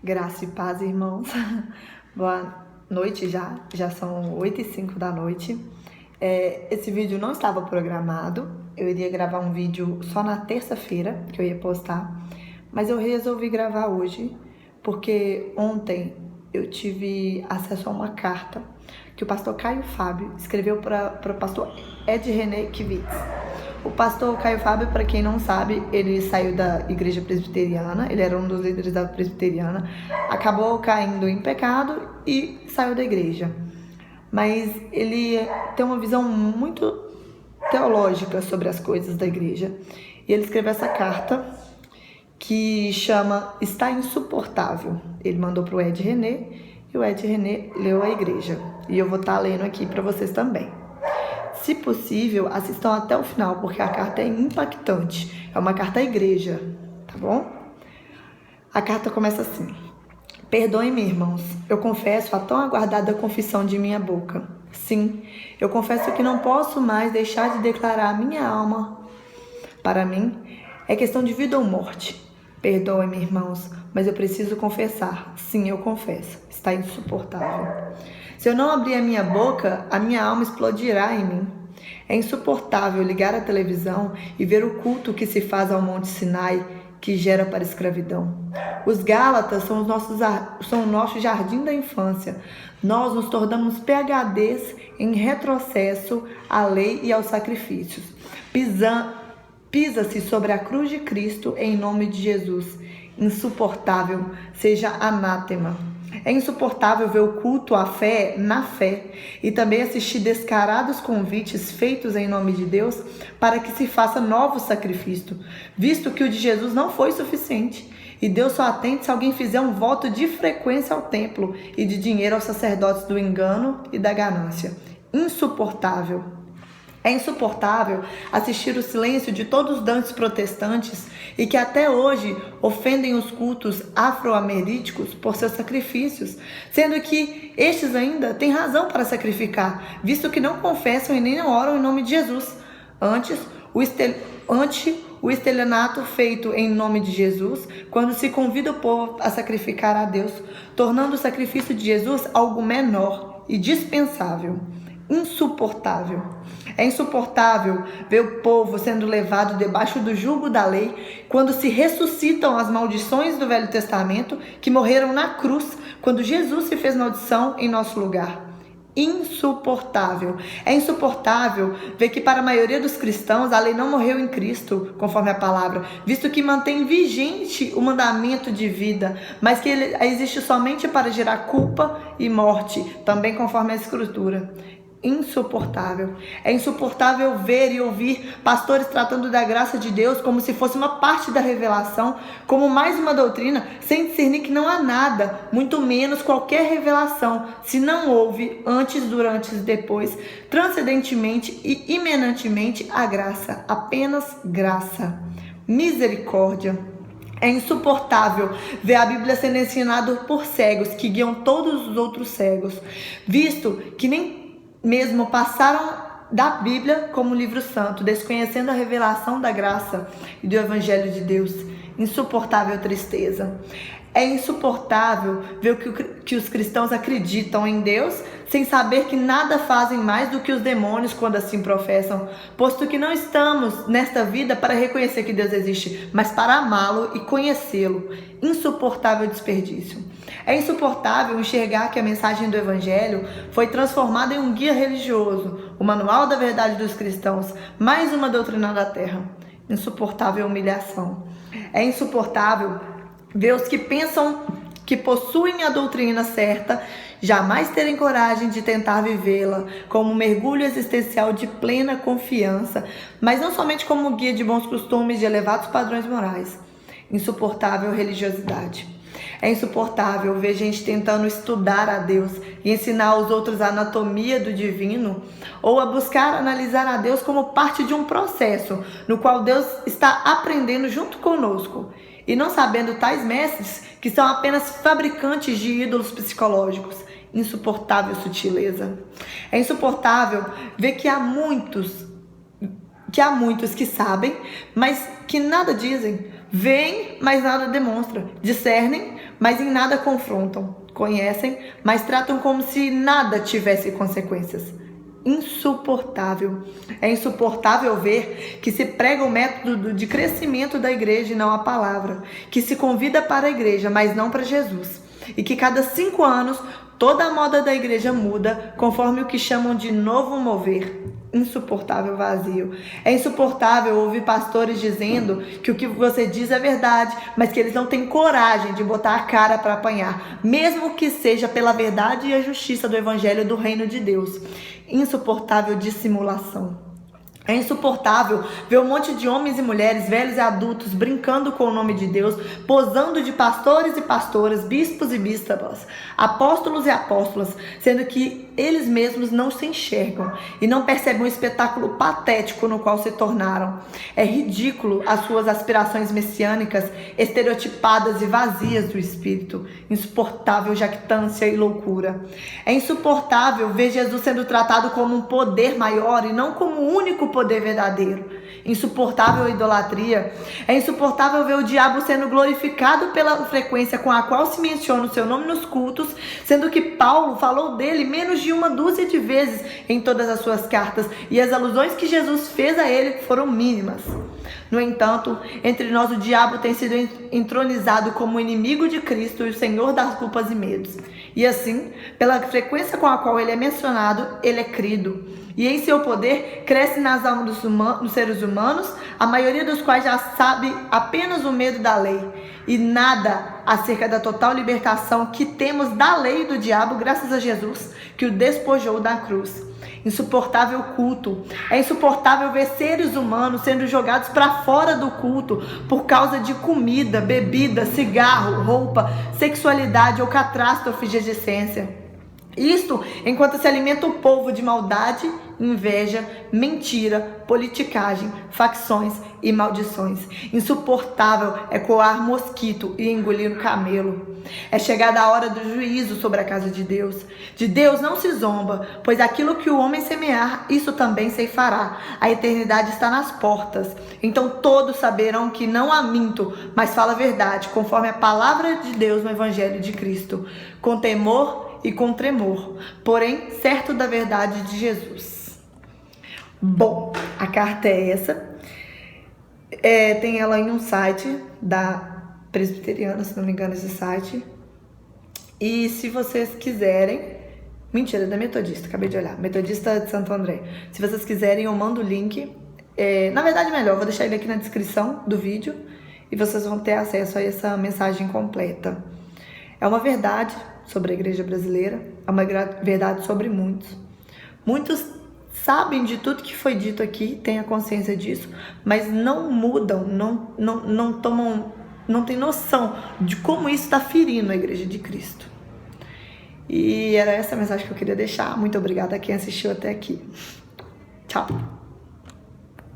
Graça e paz, irmãos. Boa noite já são 8h05 da noite. Esse vídeo não estava programado, eu iria gravar um vídeo só na terça-feira, que eu ia postar, mas eu resolvi gravar hoje, porque ontem eu tive acesso a uma carta que o pastor Caio Fábio escreveu para o pastor Ed René Kivitz. O pastor Caio Fábio, para quem não sabe, ele saiu da igreja presbiteriana, ele era um dos líderes da presbiteriana, acabou caindo em pecado e saiu da igreja. Mas ele tem uma visão muito teológica sobre as coisas da igreja. E ele escreveu essa carta que chama Está Insuportável. Ele mandou para o Ed René e o Ed René leu a igreja. E eu vou estar lendo aqui para vocês também. Se possível, assistam até o final, porque a carta é impactante. É uma carta à igreja, tá bom? A carta começa assim: Perdoem-me, irmãos. Eu confesso a tão aguardada confissão de minha boca. Sim, eu confesso que não posso mais deixar de declarar a minha alma. Para mim, é questão de vida ou morte. Perdoem-me, irmãos, mas eu preciso confessar. Sim, eu confesso. Está insuportável. Se eu não abrir a minha boca, a minha alma explodirá em mim. É insuportável ligar a televisão e ver o culto que se faz ao Monte Sinai, que gera para a escravidão. Os Gálatas são o nosso jardim da infância. Nós nos tornamos PhDs em retrocesso à lei e aos sacrifícios. Pisa-se sobre a cruz de Cristo em nome de Jesus. Insuportável, seja anátema. É insuportável ver o culto à fé na fé e também assistir descarados convites feitos em nome de Deus para que se faça novo sacrifício, visto que o de Jesus não foi suficiente. E Deus só atende se alguém fizer um voto de frequência ao templo e de dinheiro aos sacerdotes do engano e da ganância. Insuportável. É insuportável assistir o silêncio de todos os dantes protestantes e que até hoje ofendem os cultos afro-ameríticos por seus sacrifícios, sendo que estes ainda têm razão para sacrificar, visto que não confessam e nem oram em nome de Jesus. Antes, o estelionato feito em nome de Jesus, quando se convida o povo a sacrificar a Deus, tornando o sacrifício de Jesus algo menor e dispensável. Insuportável. É insuportável ver o povo sendo levado debaixo do jugo da lei quando se ressuscitam as maldições do Velho Testamento que morreram na cruz quando Jesus se fez maldição em nosso lugar. Insuportável. É insuportável ver que para a maioria dos cristãos a lei não morreu em Cristo, conforme a palavra, visto que mantém vigente o mandamento de vida, mas que ele existe somente para gerar culpa e morte, também conforme a Escritura. Insuportável. É insuportável ver e ouvir pastores tratando da graça de Deus como se fosse uma parte da revelação, como mais uma doutrina, sem discernir que não há nada, muito menos qualquer revelação, se não houve antes, durante e depois, transcendentemente e imanentemente a graça, apenas graça. Misericórdia. É insuportável ver a Bíblia sendo ensinada por cegos que guiam todos os outros cegos, visto que nem mesmo passaram da Bíblia como livro santo, desconhecendo a revelação da graça e do Evangelho de Deus. Insuportável tristeza. É insuportável ver que os cristãos acreditam em Deus sem saber que nada fazem mais do que os demônios quando assim professam, posto que não estamos nesta vida para reconhecer que Deus existe, mas para amá-lo e conhecê-lo. Insuportável desperdício. É insuportável enxergar que a mensagem do Evangelho foi transformada em um guia religioso, o manual da verdade dos cristãos, mais uma doutrina da terra. Insuportável humilhação. É insuportável ver os que pensam que possuem a doutrina certa jamais terem coragem de tentar vivê-la como um mergulho existencial de plena confiança, mas não somente como guia de bons costumes e elevados padrões morais. Insuportável religiosidade. É insuportável ver gente tentando estudar a Deus e ensinar aos outros a anatomia do divino, ou a buscar analisar a Deus como parte de um processo no qual Deus está aprendendo junto conosco, e não sabendo tais mestres que são apenas fabricantes de ídolos psicológicos. Insuportável sutileza. É insuportável ver que há muitos que sabem, mas que nada dizem, Veem, mas nada demonstram. Discernem, mas em nada confrontam. Conhecem, mas tratam como se nada tivesse consequências. Insuportável. É insuportável ver que se prega o método de crescimento da igreja e não a palavra. Que se convida para a igreja, mas não para Jesus. E que cada 5 anos toda a moda da igreja muda conforme o que chamam de novo mover. Insuportável vazio. É insuportável ouvir pastores dizendo que o que você diz é verdade, mas que eles não têm coragem de botar a cara para apanhar, mesmo que seja pela verdade e a justiça do evangelho do reino de Deus. Insuportável dissimulação. É insuportável ver um monte de homens e mulheres, velhos e adultos, brincando com o nome de Deus, posando de pastores e pastoras, bispos e bispas, apóstolos e apóstolas, sendo que eles mesmos não se enxergam e não percebem o espetáculo patético no qual se tornaram. É ridículo as suas aspirações messiânicas, estereotipadas e vazias do espírito. Insuportável jactância e loucura. É insuportável ver Jesus sendo tratado como um poder maior e não como o único poder verdadeiro. Insuportável a idolatria. É insuportável ver o diabo sendo glorificado pela frequência com a qual se menciona o seu nome nos cultos, sendo que Paulo falou dele menos de 1 dúzia de vezes em todas as suas cartas, e as alusões que Jesus fez a ele foram mínimas. No entanto, entre nós o diabo tem sido entronizado como inimigo de Cristo e o Senhor das culpas e medos. E assim, pela frequência com a qual ele é mencionado, ele é crido. E em seu poder cresce nas almas dos seres humanos, a maioria dos quais já sabe apenas o medo da lei e nada acerca da total libertação que temos da lei e do diabo, graças a Jesus, que o despojou da cruz. Insuportável culto. É insuportável ver seres humanos sendo jogados para fora do culto por causa de comida, bebida, cigarro, roupa, sexualidade ou catástrofes de existência. Isto enquanto se alimenta o povo de maldade, inveja, mentira, politicagem, facções e maldições. Insuportável é coar mosquito e engolir o camelo. É chegada a hora do juízo sobre a casa de Deus. De Deus não se zomba, pois aquilo que o homem semear, isso também ceifará. A eternidade está nas portas. Então todos saberão que não há minto, mas fala a verdade, conforme a palavra de Deus no Evangelho de Cristo, com temor e com tremor, porém certo da verdade de Jesus. Bom, a carta é essa. Tem ela em um site da Presbiteriana, se não me engano, esse site. E se vocês quiserem... Mentira, da Metodista, acabei de olhar. Metodista de Santo André. Se vocês quiserem, eu mando o link. Na verdade, melhor, vou deixar ele aqui na descrição do vídeo e vocês vão ter acesso a essa mensagem completa. É uma verdade sobre a igreja brasileira, é uma verdade sobre muitos. Muitos sabem de tudo que foi dito aqui, têm a consciência disso, mas não mudam, não têm noção de como isso está ferindo a igreja de Cristo. E era essa a mensagem que eu queria deixar. Muito obrigada a quem assistiu até aqui. Tchau!